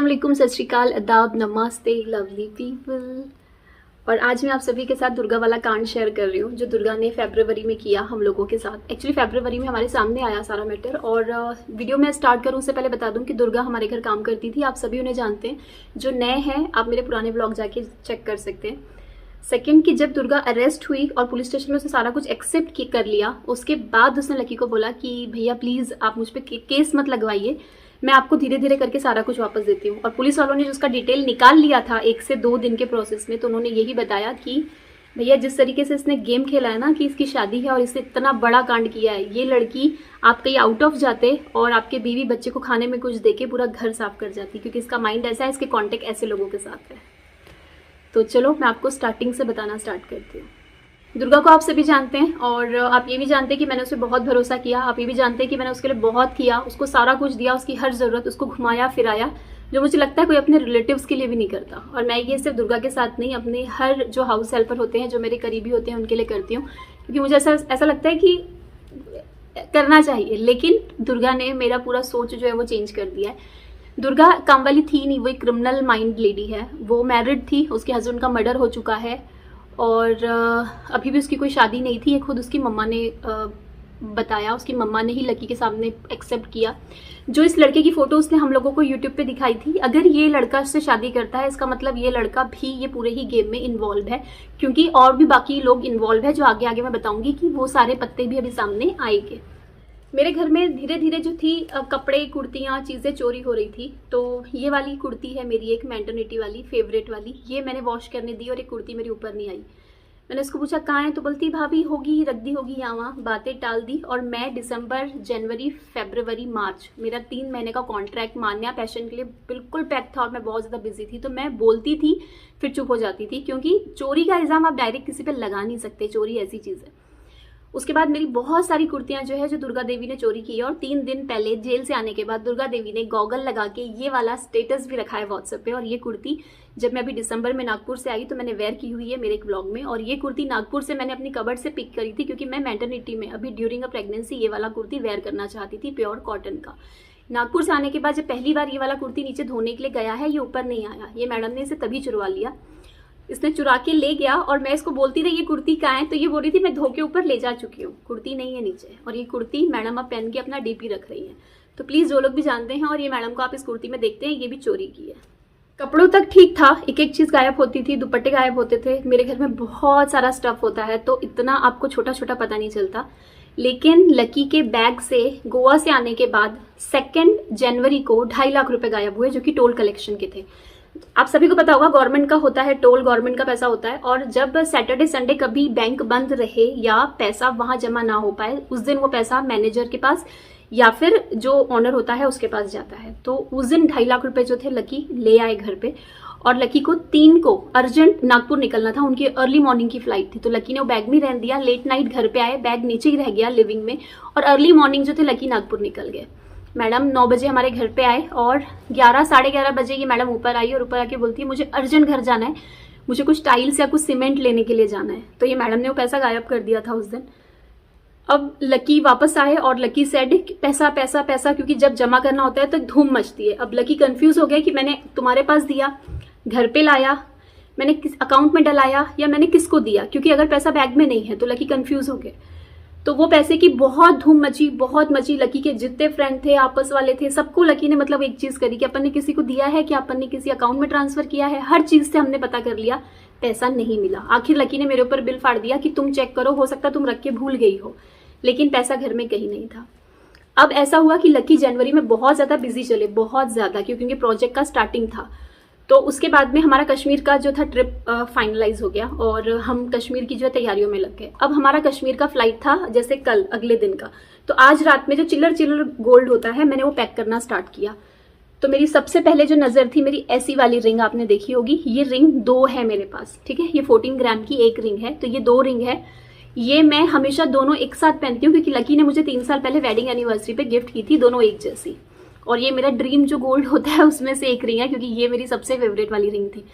वालेकुम, सत श्री अकाल, अदाब, नमस्ते लवली पीपल। और आज मैं आप सभी के साथ दुर्गा वाला कांड शेयर कर रही हूँ जो दुर्गा ने फरवरी में किया हम लोगों के साथ। एक्चुअली फरवरी में हमारे सामने आया सारा मैटर। और वीडियो में स्टार्ट करूँ उससे पहले बता दूँ कि दुर्गा हमारे घर काम करती थी। आप सभी उन्हें जानते हैं। जो नए हैं आप मेरे पुराने ब्लॉग जाके चेक कर सकते हैं। सेकेंड कि जब दुर्गा अरेस्ट हुई और पुलिस स्टेशन में उसने सारा कुछ एक्सेप्ट कर लिया, उसके बाद उसने लकी को बोला कि भैया प्लीज़ आप मुझ पर केस मत लगवाइए, मैं आपको धीरे धीरे करके सारा कुछ वापस देती हूँ। और पुलिस वालों ने जो उसका डिटेल निकाल लिया था 1 से 2 दिन के प्रोसेस में, तो उन्होंने यही बताया कि भैया जिस तरीके से इसने गेम खेला है ना कि इसकी शादी है और इसने इतना बड़ा कांड किया है, ये लड़की आप कहीं आउट ऑफ जाते और आपके बीवी बच्चे को खाने में कुछ देके पूरा घर साफ कर जाती, क्योंकि इसका माइंड ऐसा है, इसके कॉन्टेक्ट ऐसे लोगों के साथ है। तो चलो मैं आपको स्टार्टिंग से बताना स्टार्ट करती हूँ। दुर्गा को आप सभी जानते हैं और आप ये भी जानते हैं कि मैंने उसे बहुत भरोसा किया। आप ये भी जानते हैं कि मैंने उसके लिए बहुत किया, उसको सारा कुछ दिया, उसकी हर ज़रूरत, उसको घुमाया फिराया, जो मुझे लगता है कोई अपने रिलेटिव्स के लिए भी नहीं करता। और मैं ये सिर्फ दुर्गा के साथ नहीं, अपने हर जो हाउस हेल्पर होते हैं, जो मेरे करीबी होते हैं, उनके लिए करती हूँ, क्योंकि मुझे ऐसा लगता है कि करना चाहिए। लेकिन दुर्गा ने मेरा पूरा सोच जो है वो चेंज कर दिया है। दुर्गा काम वाली थी नहीं, वो एक क्रिमिनल माइंड लेडी है। वो मैरिड थी, उसके हस्बैंड का मर्डर हो चुका है और अभी भी उसकी कोई शादी नहीं थी। ये खुद उसकी मम्मा ने बताया, उसकी मम्मा ने ही लकी के सामने एक्सेप्ट किया। जो इस लड़के की फ़ोटो उसने हम लोगों को यूट्यूब पे दिखाई थी, अगर ये लड़का उससे शादी करता है इसका मतलब ये लड़का भी ये पूरे ही गेम में इन्वॉल्व है, क्योंकि और भी बाकी लोग इन्वॉल्व है, जो आगे आगे मैं बताऊंगी कि वो सारे पत्ते भी अभी सामने आएंगे। मेरे घर में धीरे धीरे जो थी कपड़े, कुर्तियाँ, चीज़ें चोरी हो रही थी। तो ये वाली कुर्ती है मेरी, एक मैटरनिटी वाली फेवरेट वाली, ये मैंने वॉश करने दी और एक कुर्ती मेरी ऊपर नहीं आई। मैंने उसको पूछा कहाँ है, तो बोलती भाभी होगी, रख दी होगी यहाँ वहाँ, बातें टाल दी। और मैं दिसंबर, जनवरी, फरवरी, मार्च, मेरा 3 महीने का कॉन्ट्रैक्ट मान्या पैशन के लिए बिल्कुल पैक था और मैं बहुत ज़्यादा बिजी थी। तो मैं बोलती थी फिर चुप हो जाती थी, क्योंकि चोरी का इल्ज़ाम आप डायरेक्ट किसी पर लगा नहीं सकते, चोरी ऐसी चीज़ है। उसके बाद मेरी बहुत सारी कुर्तियां जो है जो दुर्गा देवी ने चोरी की है। और 3 दिन पहले जेल से आने के बाद दुर्गा देवी ने गॉगल लगा के ये वाला स्टेटस भी रखा है व्हाट्सएप पे। और ये कुर्ती जब मैं अभी दिसंबर में नागपुर से आई तो मैंने वेयर की हुई है मेरे एक ब्लॉग में। और ये कुर्ती नागपुर से मैंने अपनी कबर्ड से पिक करी थी, क्योंकि मैं मैटरनिटी में अभी ड्यूरिंग अ प्रेगनेंसी ये वाला कुर्ती वेयर करना चाहती थी, प्योर कॉटन का। नागपुर से आने के बाद जब पहली बार ये वाला कुर्ती नीचे धोने के लिए गया है, ये ऊपर नहीं आया, ये मैडम ने इसे तभी चुरवा लिया। इसने चुरा के ले गया और मैं इसको बोलती रही ये कुर्ती कहाँ है, तो ये बोल रही थी मैं धो के ऊपर ले जा चुकी हूँ, कुर्ती नहीं है नीचे। और ये कुर्ती मैडम अब पहन के अपना डीपी रख रही है। तो प्लीज़ जो लोग भी जानते हैं और ये मैडम को आप इस कुर्ती में देखते हैं, ये भी चोरी की है। कपड़ों तक ठीक था, एक एक चीज़ गायब होती थी, दुपट्टे गायब होते थे। मेरे घर में बहुत सारा स्टफ होता है तो इतना आपको छोटा छोटा पता नहीं चलता। लेकिन लकी के बैग से गोवा से आने के बाद 2 जनवरी को 2.5 लाख रुपए गायब हुए, जो कि टोल कलेक्शन के थे। आप सभी को पता होगा गवर्नमेंट का होता है टोल, गवर्नमेंट का पैसा होता है। और जब सैटरडे संडे कभी बैंक बंद रहे या पैसा वहां जमा ना हो पाए, उस दिन वो पैसा मैनेजर के पास या फिर जो ऑनर होता है उसके पास जाता है। तो उस दिन 2.5 लाख रुपए जो थे लकी ले आए घर पे। और लकी को 3 को अर्जेंट नागपुर निकलना था, उनकी अर्ली मॉर्निंग की फ्लाइट थी। तो लकी ने वो बैग में रहने दिया, लेट नाइट घर पे आए, बैग नीचे ही रह गया लिविंग में। और अर्ली मॉर्निंग जो थे लकी नागपुर निकल गए। मैडम 9 बजे हमारे घर पे आए और 11, साढ़े 11 बजे ये मैडम ऊपर आई और ऊपर आके बोलती है मुझे अर्जेंट घर जाना है, मुझे कुछ टाइल्स या कुछ सीमेंट लेने के लिए जाना है। तो ये मैडम ने वो पैसा गायब कर दिया था उस दिन। अब लकी वापस आए और लकी सेड पैसा पैसा पैसा, क्योंकि जब जमा करना होता है तो धूम मचती है। अब लकी कंफ्यूज हो गया कि मैंने तुम्हारे पास दिया, घर पे लाया, मैंने किस अकाउंट में डलाया या मैंने किसको दिया, क्योंकि अगर पैसा बैग में नहीं है तो लकी कंफ्यूज हो गए। तो वो पैसे की बहुत धूम मची, बहुत मची। लकी के जितने फ्रेंड थे, आपस वाले थे, सबको लकी ने मतलब एक चीज करी कि अपन ने किसी को दिया है, कि अपन ने किसी अकाउंट में ट्रांसफर किया है। हर चीज से हमने पता कर लिया, पैसा नहीं मिला। आखिर लकी ने मेरे ऊपर बिल फाड़ दिया कि तुम चेक करो, हो सकता तुम रख के भूल गई हो, लेकिन पैसा घर में कहीं नहीं था। अब ऐसा हुआ कि लकी जनवरी में बहुत ज्यादा बिजी चले, बहुत ज्यादा, क्योंकि प्रोजेक्ट का स्टार्टिंग था। तो उसके बाद में हमारा कश्मीर का जो था ट्रिप फाइनलाइज हो गया और हम कश्मीर की जो तैयारियों में लग गए। अब हमारा कश्मीर का फ्लाइट था जैसे कल, अगले दिन का। तो आज रात में जो चिल्लर चिल्लर गोल्ड होता है, मैंने वो पैक करना स्टार्ट किया। तो मेरी सबसे पहले जो नज़र थी मेरी ऐसी वाली रिंग, आपने देखी होगी। ये रिंग 2 है मेरे पास, ठीक है। ये 14 ग्राम की एक रिंग है, तो ये 2 रिंग है। ये मैं हमेशा दोनों एक साथ पहनती हूँ, क्योंकि लकी ने मुझे 3 साल पहले वेडिंग एनिवर्सरी पे गिफ्ट की थी, दोनों एक जैसी। और ये मेरा ड्रीम जो गोल्ड होता है उसमें से एक रिंग है, क्योंकि ये मेरी सबसे फेवरेट वाली रिंग थी।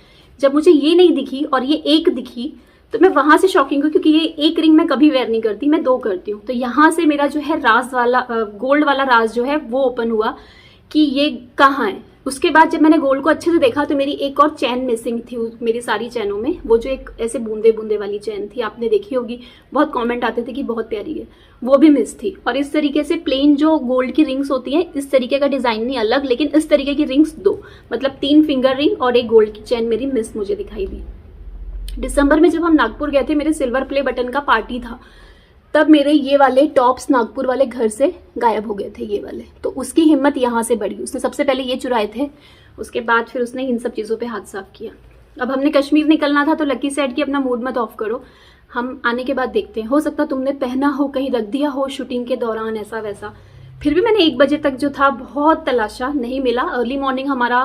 जब मुझे ये नहीं दिखी और ये एक दिखी तो मैं वहां से शॉकिंग हुई, क्योंकि ये एक रिंग मैं कभी वेयर नहीं करती, मैं 2 करती हूँ। तो यहाँ से मेरा जो है राज वाला गोल्ड वाला राज जो है वो ओपन हुआ कि ये कहाँ है। उसके बाद जब मैंने गोल्ड को अच्छे से देखा तो मेरी एक और चैन मिसिंग थी मेरी सारी चैनों में। वो जो एक ऐसे बूंदे बूंदे वाली चैन थी, आपने देखी होगी, बहुत कमेंट आते थे कि बहुत प्यारी है, वो भी मिस थी। और इस तरीके से प्लेन जो गोल्ड की रिंग्स होती है, इस तरीके का डिजाइन नहीं अलग, लेकिन इस तरीके की रिंग्स 2, मतलब 3 फिंगर रिंग और एक गोल्ड की चैन मेरी मिस मुझे दिखाई दी। दिसंबर में जब हम नागपुर गए थे, मेरे सिल्वर प्ले बटन का पार्टी था, तब मेरे ये वाले टॉप्स नागपुर वाले घर से गायब हो गए थे, ये वाले। तो उसकी हिम्मत यहाँ से बढ़ी, उसने सबसे पहले ये चुराए थे, उसके बाद फिर उसने इन सब चीज़ों पे हाथ साफ किया। अब हमने कश्मीर निकलना था तो लकी सेड की अपना मूड मत ऑफ करो, हम आने के बाद देखते हैं, हो सकता तुमने पहना हो, कहीं रख दिया हो शूटिंग के दौरान, ऐसा वैसा। फिर भी मैंने 1 बजे तक जो था बहुत तलाशा, नहीं मिला। अर्ली मॉर्निंग हमारा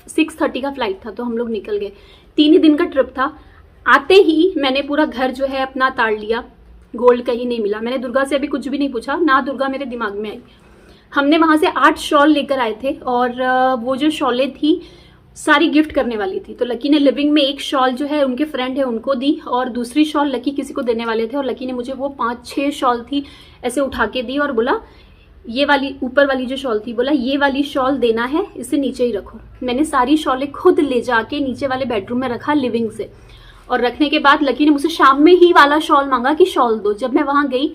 6:30 का फ्लाइट था, तो हम लोग निकल गए। 3 ही दिन का ट्रिप था। आते ही मैंने पूरा घर जो है अपना ताड़ लिया, गोल्ड कहीं नहीं मिला। मैंने दुर्गा से अभी कुछ भी नहीं पूछा, ना दुर्गा मेरे दिमाग में आई। हमने वहां से 8 शॉल लेकर आए थे, और वो जो शॉलें थी सारी गिफ्ट करने वाली थी। तो लकी ने लिविंग में एक शॉल जो है उनके फ्रेंड है उनको दी, और दूसरी शॉल लकी किसी को देने वाले थे, और लकी ने मुझे वो 5-6 शॉल थी ऐसे उठा के दी और बोला ये वाली ऊपर वाली जो शॉल थी, बोला ये वाली शॉल देना है, इसे नीचे ही रखो। मैंने सारी शॉलें खुद ले जाके नीचे वाले बेडरूम में रखा लिविंग से, और रखने के बाद लकी ने मुझसे शाम में ही वाला शॉल मांगा कि शॉल दो। जब मैं वहां गई,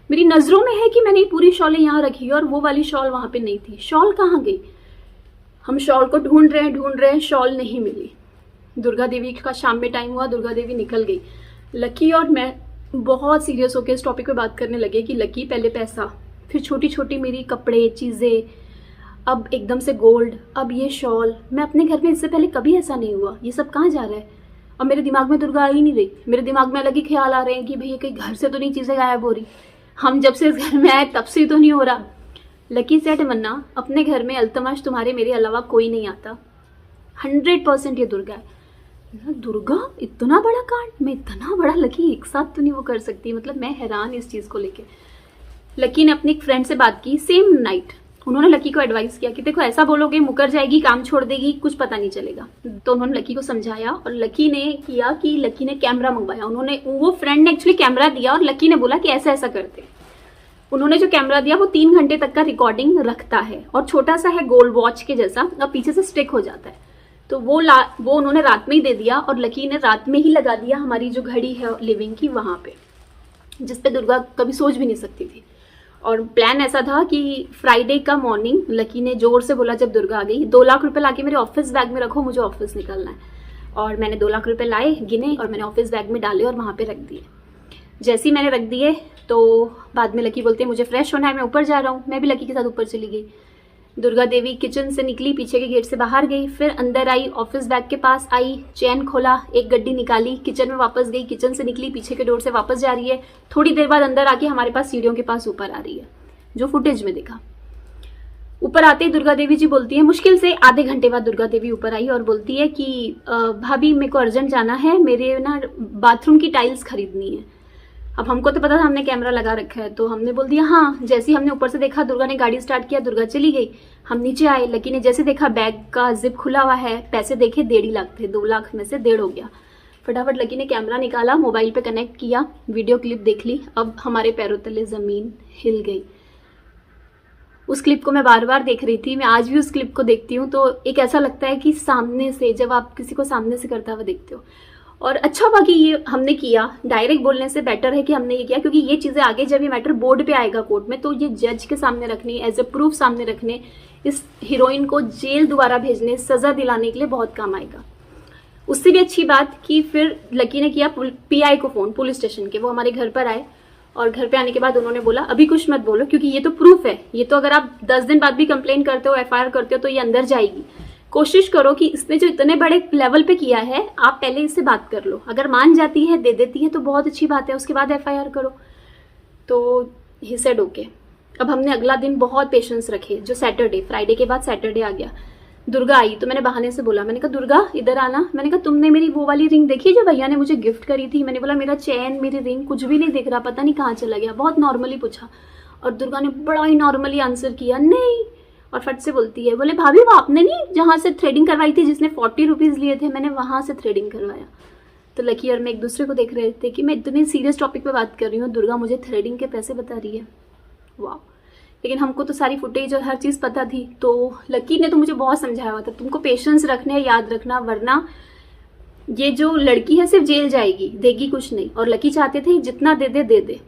मेरी नजरों में है कि मैंने पूरी शॉलें यहाँ रखी और वो वाली शॉल वहां पे नहीं थी। शॉल कहाँ गई? हम शॉल को ढूंढ रहे हैं, शॉल नहीं मिली। दुर्गा देवी का शाम में टाइम हुआ, दुर्गा देवी निकल गई। लकी और मैं बहुत सीरियस होकर इस टॉपिक पे बात करने लगे कि लकी पहले पैसा, फिर छोटी छोटी मेरी कपड़े चीजें, अब एकदम से गोल्ड, अब ये शॉल। मैं अपने घर में इससे पहले कभी ऐसा नहीं हुआ, ये सब कहाँ जा रहा है? और मेरे दिमाग में दुर्गा आ ही नहीं रही, मेरे दिमाग में अलग ही ख्याल आ रहे हैं कि भैया कहीं घर से तो नहीं चीजें गायब हो रही, हम जब से इस घर में आए तब से तो नहीं हो रहा। लकी सेड वन्ना, अपने घर में अल्तमश तुम्हारे मेरे अलावा कोई नहीं आता, 100% ये दुर्गा है। दुर्गा इतना बड़ा कांड, मैं इतना बड़ा लकी एक साथ तो नहीं वो कर सकती, मतलब मैं हैरान इस चीज को लेके। लकी ने अपनी एक फ्रेंड से बात की सेम नाइट, उन्होंने लकी को एडवाइस किया कि देखो ऐसा बोलोगे मुकर जाएगी, काम छोड़ देगी, कुछ पता नहीं चलेगा। तो उन्होंने लकी को समझाया, और लकी ने किया कि लकी ने कैमरा मंगवाया। उन्होंने, वो फ्रेंड ने एक्चुअली कैमरा दिया, और लकी ने बोला कि ऐसा ऐसा करते। उन्होंने जो कैमरा दिया वो 3 घंटे तक का रिकॉर्डिंग रखता है, और छोटा सा है गोल्ड वॉच के जैसा, और पीछे से स्टिक हो जाता है। तो वो उन्होंने रात में ही दे दिया, और लकी ने रात में ही लगा दिया हमारी जो घड़ी है लिविंग की वहां पे, जिसपे दुर्गा कभी सोच भी नहीं सकती थी। और प्लान ऐसा था कि फ्राइडे का मॉर्निंग लकी ने जोर से बोला जब दुर्गा आ गई, 2 लाख रुपए लाके मेरे ऑफिस बैग में रखो, मुझे ऑफिस निकलना है। और मैंने 2 लाख रुपए लाए, गिने, और मैंने ऑफिस बैग में डाले और वहां पे रख दिए। जैसे ही मैंने रख दिए तो बाद में लकी बोलते हैं मुझे फ्रेश होना है, मैं ऊपर जा रहा हूँ। मैं भी लकी के साथ ऊपर चली गई। दुर्गा देवी किचन से निकली, पीछे के गेट से बाहर गई, फिर अंदर आई, ऑफिस बैग के पास आई, चैन खोला, एक गड्डी निकाली, किचन में वापस गई, किचन से निकली, पीछे के डोर से वापस जा रही है। थोड़ी देर बाद अंदर आके हमारे पास सीढ़ियों के पास ऊपर आ रही है, जो फुटेज में दिखा। ऊपर आते ही दुर्गा देवी जी बोलती है, मुश्किल से आधे घंटे बाद दुर्गा देवी ऊपर आई और बोलती है कि भाभी मेरे को अर्जेंट जाना है, मेरे ना बाथरूम की टाइल्स खरीदनी है। अब हमको तो पता था, हमने कैमरा लगा रखा है, तो हमने बोल दिया हाँ। जैसे ही हमने ऊपर से देखा, दुर्गा ने गाड़ी स्टार्ट किया, दुर्गा चली गई। हम नीचे आए, लकी ने जैसे देखा बैग का जिप खुला हुआ है, पैसे देखे 1.5 लाख थे, 2 लाख में से 1.5 हो गया। फटाफट लकी ने कैमरा निकाला, मोबाइल पे कनेक्ट किया, वीडियो क्लिप देख ली। अब हमारे पैरों तले जमीन हिल गई। उस क्लिप को मैं बार बार देख रही थी, मैं आज भी उस क्लिप को देखती हूँ तो एक ऐसा लगता है कि सामने से, जब आप किसी को सामने से करता हुआ देखते हो। और अच्छा हुआ कि ये हमने किया, डायरेक्ट बोलने से बेटर है कि हमने ये किया, क्योंकि ये चीज़ें आगे जब ये मैटर बोर्ड पे आएगा कोर्ट में, तो ये जज के सामने रखने, एज ए प्रूफ सामने रखने, इस हीरोइन को जेल दोबारा भेजने, सजा दिलाने के लिए बहुत काम आएगा। उससे भी अच्छी बात कि फिर लकी ने किया पीआई को फ़ोन, पुलिस स्टेशन के, वो हमारे घर पर आए। और घर पे आने के बाद उन्होंने बोला अभी कुछ मत बोलो, क्योंकि ये तो प्रूफ है, ये तो अगर आप 10 दिन बाद भी कंप्लेन करते हो, एफआईआर करते हो, तो ये अंदर जाएगी। कोशिश करो कि इसने जो इतने बड़े लेवल पे किया है, आप पहले इससे बात कर लो, अगर मान जाती है, दे देती है तो बहुत अच्छी बात है, उसके बाद एफआईआर करो। तो ही सेड ओके। अब हमने अगला दिन बहुत पेशेंस रखे, जो सैटरडे, फ्राइडे के बाद सैटरडे आ गया। दुर्गा आई तो मैंने बहाने से बोला, मैंने कहा दुर्गा इधर आना। मैंने कहा तुमने मेरी वो वाली रिंग देखी जो भैया ने मुझे गिफ्ट करी थी? मैंने बोला मेरा चैन, मेरी रिंग कुछ भी नहीं दिख रहा, पता नहीं कहाँ चला गया। बहुत नॉर्मली पूछा, और दुर्गा ने बड़ा ही नॉर्मली आंसर किया नहीं। और फट से बोलती है, बोले भाभी वो आपने नहीं जहाँ से थ्रेडिंग करवाई थी, जिसने 40 रुपीज़ लिए थे, मैंने वहाँ से थ्रेडिंग करवाया। तो लकी और मैं एक दूसरे को देख रहे थे कि मैं इतने सीरियस टॉपिक पे बात कर रही हूँ, दुर्गा मुझे थ्रेडिंग के पैसे बता रही है। वाह, लेकिन हमको तो सारी फुटेज और हर चीज़ पता थी। तो लकी ने तो मुझे बहुत समझाया हुआ था, तुमको पेशेंस रखने याद रखना, वरना ये जो लड़की है सिर्फ जेल जाएगी, देगी कुछ नहीं। और लकी चाहते थे जितना दे दे दे दे।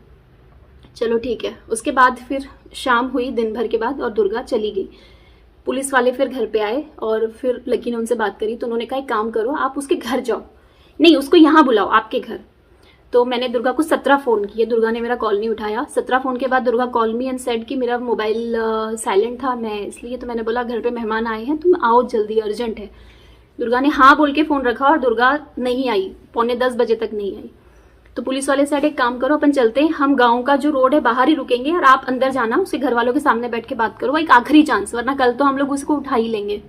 चलो ठीक है। उसके बाद फिर शाम हुई दिन भर के बाद और दुर्गा चली गई। पुलिस वाले फिर घर पे आए और फिर लकी ने उनसे बात करी तो उन्होंने कहा एक काम करो, आप उसके घर जाओ, नहीं उसको यहाँ बुलाओ आपके घर। तो मैंने दुर्गा को 17 फ़ोन किए, दुर्गा ने मेरा कॉल नहीं उठाया। 17 फ़ोन के बाद Durga call me and said कि मेरा मोबाइल साइलेंट था, मैं इसलिए, तो मैंने बोला घर पे मेहमान आए हैं, तुम आओ जल्दी, अर्जेंट है। दुर्गा ने हाँ बोल के फ़ोन रखा और दुर्गा नहीं आई, 9:45 बजे तक नहीं आई। तो पुलिस वाले सेड एक काम करो, अपन चलते हैं, हम गांव का जो रोड है बाहर ही रुकेंगे और आप अंदर जाना, उसके घर वालों के सामने बैठ के बात करो, एक आखिरी चांस, वरना कल तो हम लोग उसको उठा ही लेंगे।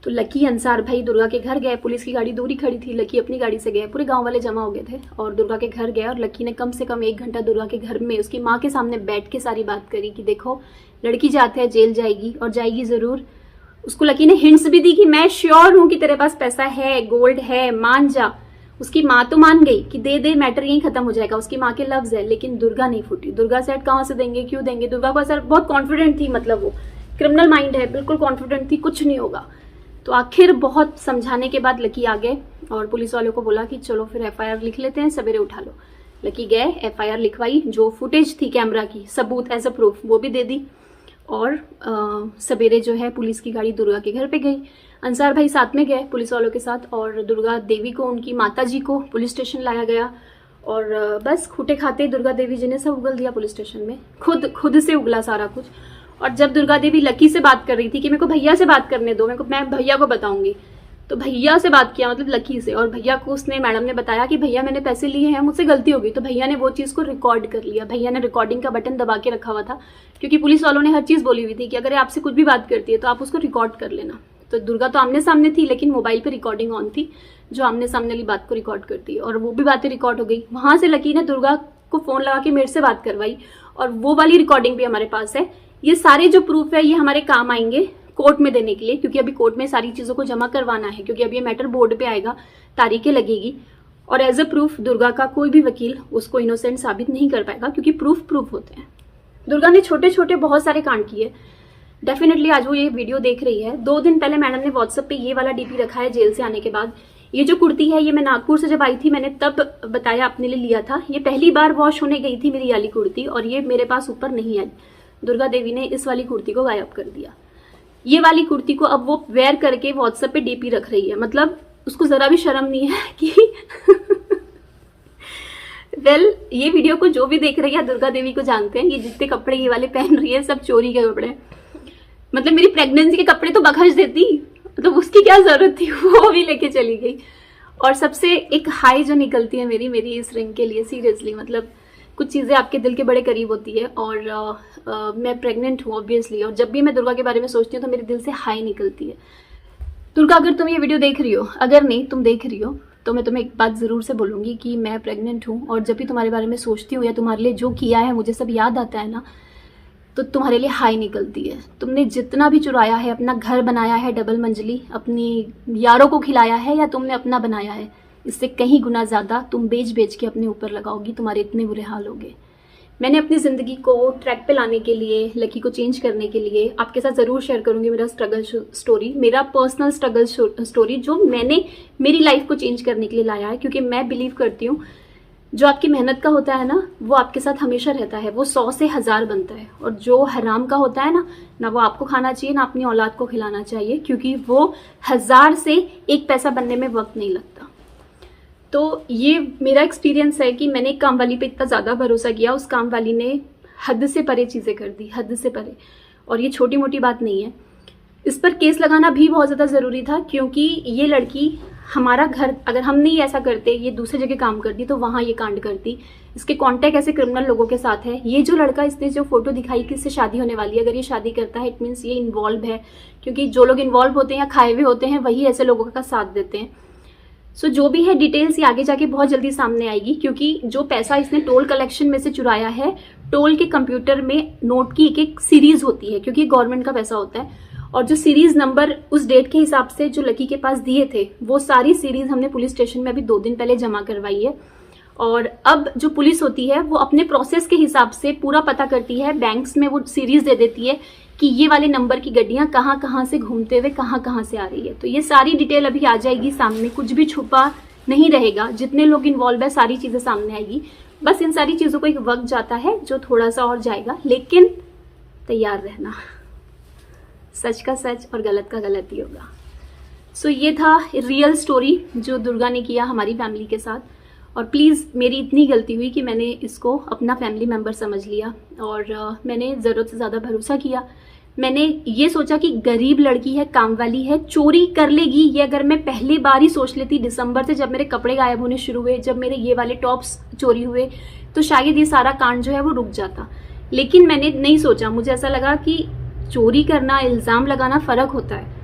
तो लकी अंसार भाई दुर्गा के घर गए, पुलिस की गाड़ी दूर ही खड़ी थी, लकी अपनी गाड़ी से गए, पूरे गांव वाले जमा हो गए थे और दुर्गा के घर गए। और लकी ने कम से कम 1 घंटा दुर्गा के घर में उसकी माँ के सामने बैठ के सारी बात करी कि देखो लड़की जाते हैं जेल जाएगी और जाएगी ज़रूर। उसको लकी ने हिंट्स भी दी कि मैं श्योर हूँ कि तेरे पास पैसा है, गोल्ड है, मान जा। उसकी माँ तो मान गई कि दे दे, मैटर यहीं खत्म हो जाएगा, उसकी माँ के लफ्ज है। लेकिन दुर्गा नहीं फूटी। दुर्गा सेट कहाँ से देंगे, क्यों देंगे। दुर्गा को ऐसा बहुत कॉन्फिडेंट थी, मतलब वो क्रिमिनल माइंड है, बिल्कुल कॉन्फिडेंट थी कुछ नहीं होगा। तो आखिर बहुत समझाने के बाद लकी आ गए और पुलिस वालों को बोला कि चलो फिर FIR लिख लेते हैं, सवेरे उठा लो। लकी गए, FIR लिखवाई, जो फुटेज थी कैमरा की सबूत एज अ प्रूफ वो भी दे दी और सवेरे जो है पुलिस की गाड़ी दुर्गा के घर पे गई। अंसार भाई साथ में गए पुलिस वालों के साथ और दुर्गा देवी को, उनकी माता जी को पुलिस स्टेशन लाया गया और बस खूटे खाते दुर्गा देवी जी ने सब उगल दिया पुलिस स्टेशन में, खुद से उगला सारा कुछ। और जब दुर्गा देवी लकी से बात कर रही थी कि मेरे को भैया से बात करने दो, मैं भैया को बताऊंगी, तो भैया से बात किया, मतलब लकी से, और भैया को उसने मैडम ने बताया कि भैया मैंने पैसे लिए हैं, मुझसे गलती हो गई। तो भैया ने वो चीज़ को रिकॉर्ड कर लिया, भैया ने रिकॉर्डिंग का बटन दबा के रखा हुआ था, क्योंकि पुलिस वालों ने हर चीज़ बोली हुई थी कि अगर आपसे कुछ भी बात करती है तो आप उसको रिकॉर्ड कर लेना। तो दुर्गा तो आमने सामने थी लेकिन मोबाइल पे रिकॉर्डिंग ऑन थी, जो आमने सामने वाली बात को रिकॉर्ड करती है, और वो भी बातें रिकॉर्ड हो गई। वहां से लकी ने दुर्गा को फोन लगा के मेरे से बात करवाई और वो वाली रिकॉर्डिंग भी हमारे पास है। ये सारे जो प्रूफ है ये हमारे काम आएंगे कोर्ट में देने के लिए, क्योंकि अभी कोर्ट में सारी चीजों को जमा करवाना है, क्योंकि अभी ये मैटर बोर्ड पे आएगा, तारीखें लगेगी और एज अ प्रूफ दुर्गा का कोई भी वकील उसको इनोसेंट साबित नहीं कर पाएगा, क्योंकि प्रूफ होते हैं। दुर्गा ने छोटे छोटे बहुत सारे कांड किए। डेफिनेटली आज वो ये वीडियो देख रही है। 2 दिन पहले मैडम ने व्हाट्सएप पे ये वाला DP रखा है जेल से आने के बाद। ये जो कुर्ती है ये मैं नागपुर से जब आई थी मैंने तब बताया अपने लिए लिया था। ये पहली बार वॉश होने गई थी मेरी वाली कुर्ती और ये मेरे पास ऊपर नहीं आई। दुर्गा देवी ने इस वाली कुर्ती को गायब कर दिया। ये वाली कुर्ती को अब वो वेयर करके व्हाट्सएप पे DP रख रही है, मतलब उसको जरा भी शर्म नहीं है कि ये वीडियो को जो भी देख रही है दुर्गा देवी को जानते हैं, ये जितने कपड़े ये वाले पहन रही है सब चोरी के कपड़े। मतलब मेरी प्रेगनेंसी के कपड़े तो बखश देती, मतलब उसकी क्या जरूरत थी, वो भी लेके चली गई। और सबसे एक हाई जो निकलती है मेरी इस रिंग के लिए, सीरियसली मतलब कुछ चीज़ें आपके दिल के बड़े करीब होती है और मैं प्रेग्नेंट हूँ ऑब्वियसली, और जब भी मैं दुर्गा के बारे में सोचती हूँ तो मेरे दिल से हाई निकलती है। दुर्गा अगर तुम ये वीडियो देख रही हो, अगर नहीं तुम देख रही हो, तो मैं तुम्हें एक बात ज़रूर से बोलूँगी कि मैं प्रेग्नेंट हूँ और जब भी तुम्हारे बारे में सोचती हूँ या तुम्हारे लिए जो किया है मुझे सब याद आता है ना, तो तुम्हारे लिए हाई निकलती है। तुमने जितना भी चुराया है, अपना घर बनाया है डबल मंजिली, अपनी यारों को खिलाया है या तुमने अपना बनाया है, इससे कहीं गुना ज़्यादा तुम बेच के अपने ऊपर लगाओगी, तुम्हारे इतने बुरे हाल होंगे। मैंने अपनी ज़िंदगी को ट्रैक पे लाने के लिए, लकी को चेंज करने के लिए आपके साथ ज़रूर शेयर करूँगी मेरा स्ट्रगल स्टोरी, मेरा पर्सनल स्ट्रगल स्टोरी जो मैंने मेरी लाइफ को चेंज करने के लिए लाया है। क्योंकि मैं बिलीव करती हूँ जो आपकी मेहनत का होता है ना वो आपके साथ हमेशा रहता है, वो 100 से 1000 बनता है, और जो हराम का होता है ना वो आपको खाना चाहिए ना अपनी औलाद को खिलाना चाहिए, क्योंकि वो 1000 से 1 पैसा बनने में वक्त नहीं लगता। तो ये मेरा एक्सपीरियंस है कि मैंने एक काम वाली पे इतना ज़्यादा भरोसा किया, उस काम वाली ने हद से परे चीज़ें कर दी, हद से परे, और ये छोटी मोटी बात नहीं है। इस पर केस लगाना भी बहुत ज़्यादा ज़रूरी था, क्योंकि ये लड़की हमारा घर, अगर हम नहीं ऐसा करते, ये दूसरी जगह काम करती तो वहाँ ये कांड करती। इसके कांटेक्ट ऐसे क्रिमिनल लोगों के साथ है। ये जो लड़का, इसने जो फोटो दिखाई कि इससे शादी होने वाली है, अगर ये शादी करता है इट मीन्स ये इन्वॉल्व है, क्योंकि जो लोग इन्वॉल्व होते हैं या खाए हुए होते हैं वही ऐसे लोगों का साथ देते हैं। सो जो भी है डिटेल्स ये आगे जाके बहुत जल्दी सामने आएगी, क्योंकि जो पैसा इसने टोल कलेक्शन में से चुराया है, टोल के कंप्यूटर में नोट की एक सीरीज होती है, क्योंकि गवर्नमेंट का पैसा होता है, और जो सीरीज नंबर उस डेट के हिसाब से जो लकी के पास दिए थे वो सारी सीरीज हमने पुलिस स्टेशन में अभी 2 दिन पहले जमा करवाई है। और अब जो पुलिस होती है वो अपने प्रोसेस के हिसाब से पूरा पता करती है, बैंक्स में वो सीरीज दे देती है कि ये वाले नंबर की गाड़ियाँ कहाँ कहाँ से घूमते हुए कहाँ से आ रही है। तो ये सारी डिटेल अभी आ जाएगी सामने, कुछ भी छुपा नहीं रहेगा, जितने लोग इन्वॉल्व है सारी चीज़ें सामने आएगी। बस इन सारी चीज़ों को एक वक्त जाता है जो थोड़ा सा और जाएगा, लेकिन तैयार रहना, सच का सच और गलत का गलत ही होगा। सो ये था रियल स्टोरी जो दुर्गा ने किया हमारी फैमिली के साथ। और प्लीज़ मेरी इतनी गलती हुई कि मैंने इसको अपना फैमिली मेम्बर समझ लिया और मैंने ज़रूरत से ज़्यादा भरोसा किया। मैंने ये सोचा कि गरीब लड़की है, काम वाली है, चोरी कर लेगी। ये अगर मैं पहली बार ही सोच लेती दिसंबर से, जब मेरे कपड़े गायब होने शुरू हुए, जब मेरे ये वाले टॉप्स चोरी हुए, तो शायद ये सारा कांड जो है वो रुक जाता। लेकिन मैंने नहीं सोचा, मुझे ऐसा लगा कि चोरी करना, इल्ज़ाम लगाना फ़र्क होता है।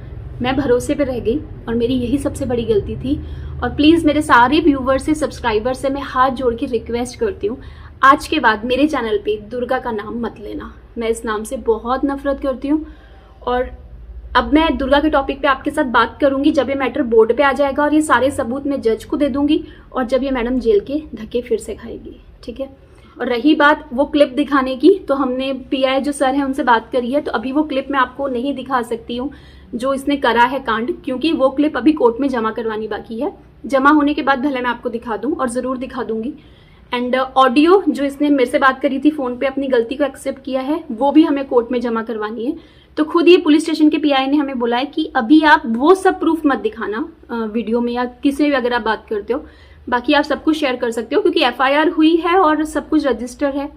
मैं भरोसे पे रह गई और मेरी यही सबसे बड़ी गलती थी। और प्लीज़ मेरे सारे व्यूवर्स से, सब्सक्राइबर से मैं हाथ जोड़ के रिक्वेस्ट करती हूँ, आज के बाद मेरे चैनल पे दुर्गा का नाम मत लेना। मैं इस नाम से बहुत नफरत करती हूँ। और अब मैं दुर्गा के टॉपिक पे आपके साथ बात करूंगी जब ये मैटर बोर्ड पे आ जाएगा और ये सारे सबूत मैं जज को दे दूंगी और जब ये मैडम जेल के धक्के फिर से खाएगी, ठीक है। और रही बात वो क्लिप दिखाने की, तो हमने पीआई जो सर है उनसे बात करी है, तो अभी वो क्लिप मैं आपको नहीं दिखा सकती हूँ जो इसने करा है कांड, क्योंकि वो क्लिप अभी कोर्ट में जमा करवानी बाकी है। जमा होने के बाद भले मैं आपको दिखा दूँ, और ज़रूर दिखा दूंगी। एंड ऑडियो जो इसने मेरे से बात करी थी फ़ोन पे, अपनी गलती को एक्सेप्ट किया है, वो भी हमें कोर्ट में जमा करवानी है। तो खुद ये पुलिस स्टेशन के पीआई ने हमें बोला है कि अभी आप वो सब प्रूफ मत दिखाना वीडियो में या किसी भी अगर आप बात करते हो, बाकी आप सब कुछ शेयर कर सकते हो क्योंकि एफआईआर हुई है और सब कुछ रजिस्टर है।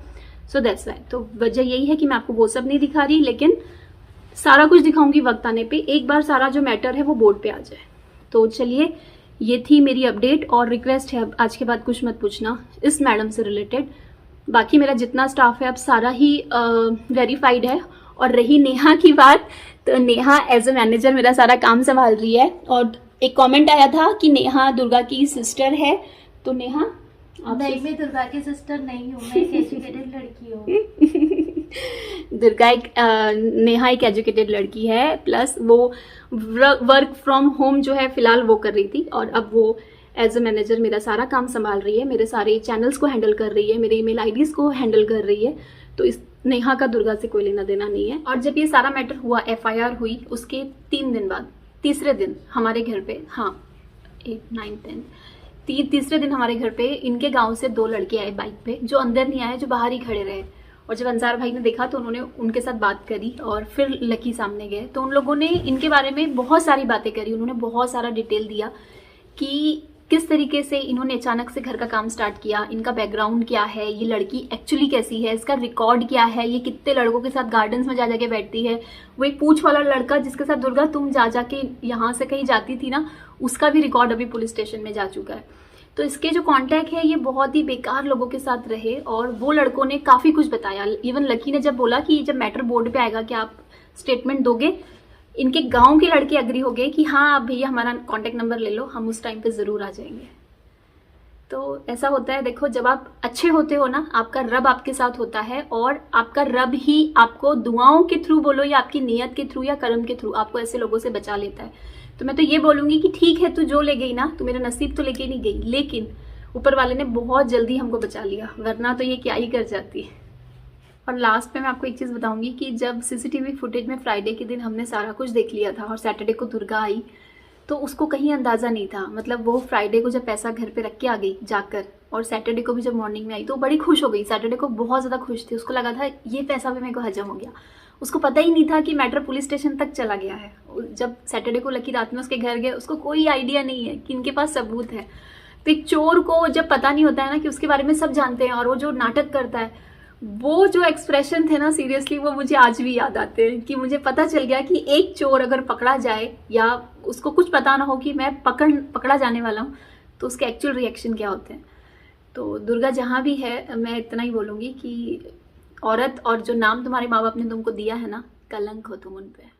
So that's why. तो वजह यही है कि मैं आपको वो सब नहीं दिखा रही, लेकिन सारा कुछ दिखाऊंगी वक्त आने पे, एक बार सारा जो मैटर है वो बोर्ड पे आ जाए। तो चलिए, ये थी मेरी अपडेट। और रिक्वेस्ट है, अब आज के बाद कुछ मत पूछना इस मैडम से रिलेटेड। बाकी मेरा जितना स्टाफ है अब सारा ही वेरीफाइड है। और रही नेहा की बात, तो नेहा एज ए मैनेजर मेरा सारा काम संभाल रही है। और एक कमेंट आया था कि नेहा दुर्गा की सिस्टर है, तो नेहा आप नहीं, मैं दुर्गा की सिस्टर नहीं हूँ, मैं एक एजुकेटेड लड़की हूँ। दुर्गा नेहा एक एजुकेटेड लड़की है, प्लस वो वर्क फ्रॉम होम जो है फिलहाल वो कर रही थी, और अब वो एज ए मैनेजर मेरा सारा काम संभाल रही है, मेरे सारे चैनल्स को हैंडल कर रही है, मेरे ईमेल आईडीज़ को हैंडल कर रही है। तो इस नेहा का दुर्गा से कोई लेना देना नहीं है। और जब ये सारा मैटर हुआ, एफआईआर हुई, उसके 3 दिन बाद, तीसरे दिन हमारे घर पे, हाँ 8, 9, 10, तीसरे दिन हमारे घर पे इनके गांव से 2 लड़के आए बाइक पे, जो अंदर नहीं आए, जो बाहर ही खड़े रहे। और जब अंसार भाई ने देखा तो उन्होंने उनके साथ बात करी और फिर लकी सामने गए। तो उन लोगों ने इनके बारे में बहुत सारी बातें करी, उन्होंने बहुत सारा डिटेल दिया कि किस तरीके से इन्होंने अचानक से घर का काम स्टार्ट किया, इनका बैकग्राउंड क्या है, ये लड़की एक्चुअली कैसी है, इसका रिकॉर्ड क्या है, ये कितने लड़कों के साथ गार्डन्स में जा जाके बैठती है। वो एक पूंछ वाला लड़का जिसके साथ दुर्गा तुम जा जाके यहाँ से कहीं जाती थी ना, उसका भी रिकॉर्ड अभी पुलिस स्टेशन में जा चुका है। तो इसके जो कॉन्टैक्ट है ये बहुत ही बेकार लोगों के साथ रहे, और वो लड़कों ने काफ़ी कुछ बताया। इवन लकी ने जब बोला कि जब मैटर बोर्ड पे आएगा कि आप स्टेटमेंट दोगे, इनके गांव के लड़के एग्री हो गए कि हाँ आप भैया हमारा कॉन्टैक्ट नंबर ले लो, हम उस टाइम पे ज़रूर आ जाएंगे। तो ऐसा होता है, देखो जब आप अच्छे होते हो ना, आपका रब आपके साथ होता है, और आपका रब ही आपको दुआओं के थ्रू बोलो या आपकी नीयत के थ्रू या कर्म के थ्रू आपको ऐसे लोगों से बचा लेता है। तो मैं तो ये बोलूँगी कि ठीक है, तू जो ले गई ना, तू मेरा नसीब तो लेके नहीं गई, लेकिन ऊपर वाले ने बहुत जल्दी हमको बचा लिया, वरना तो ये क्या ही कर जाती। और लास्ट में मैं आपको एक चीज़ बताऊंगी कि जब सीसीटीवी फुटेज में फ्राइडे के दिन हमने सारा कुछ देख लिया था और सैटरडे को दुर्गा आई, तो उसको कहीं अंदाज़ा नहीं था। मतलब वो फ्राइडे को जब पैसा घर पे रख के आ गई जाकर, और सैटरडे को भी जब मॉर्निंग में आई तो बड़ी खुश हो गई। सैटरडे को बहुत ज़्यादा खुश थी, उसको लगा था ये पैसा भी मेरे को हजम हो गया। उसको पता ही नहीं था कि मैटर पुलिस स्टेशन तक चला गया है। जब सैटरडे को लकी रात में उसके घर गए, उसको कोई आइडिया नहीं है कि इनके पास सबूत है। तो एक चोर को जब पता नहीं होता है ना कि उसके बारे में सब जानते हैं, और वो जो नाटक करता है, वो जो एक्सप्रेशन थे ना, सीरियसली वो मुझे आज भी याद आते हैं कि मुझे पता चल गया कि एक चोर अगर पकड़ा जाए या उसको कुछ पता ना हो कि मैं पकड़ा जाने वाला हूँ, तो उसके एक्चुअल रिएक्शन क्या होते हैं। तो दुर्गा जहाँ भी है, मैं इतना ही बोलूँगी कि औरत और जो नाम तुम्हारे माँ बाप ने तुमको दिया है ना, कलंक हो तुम उन पे।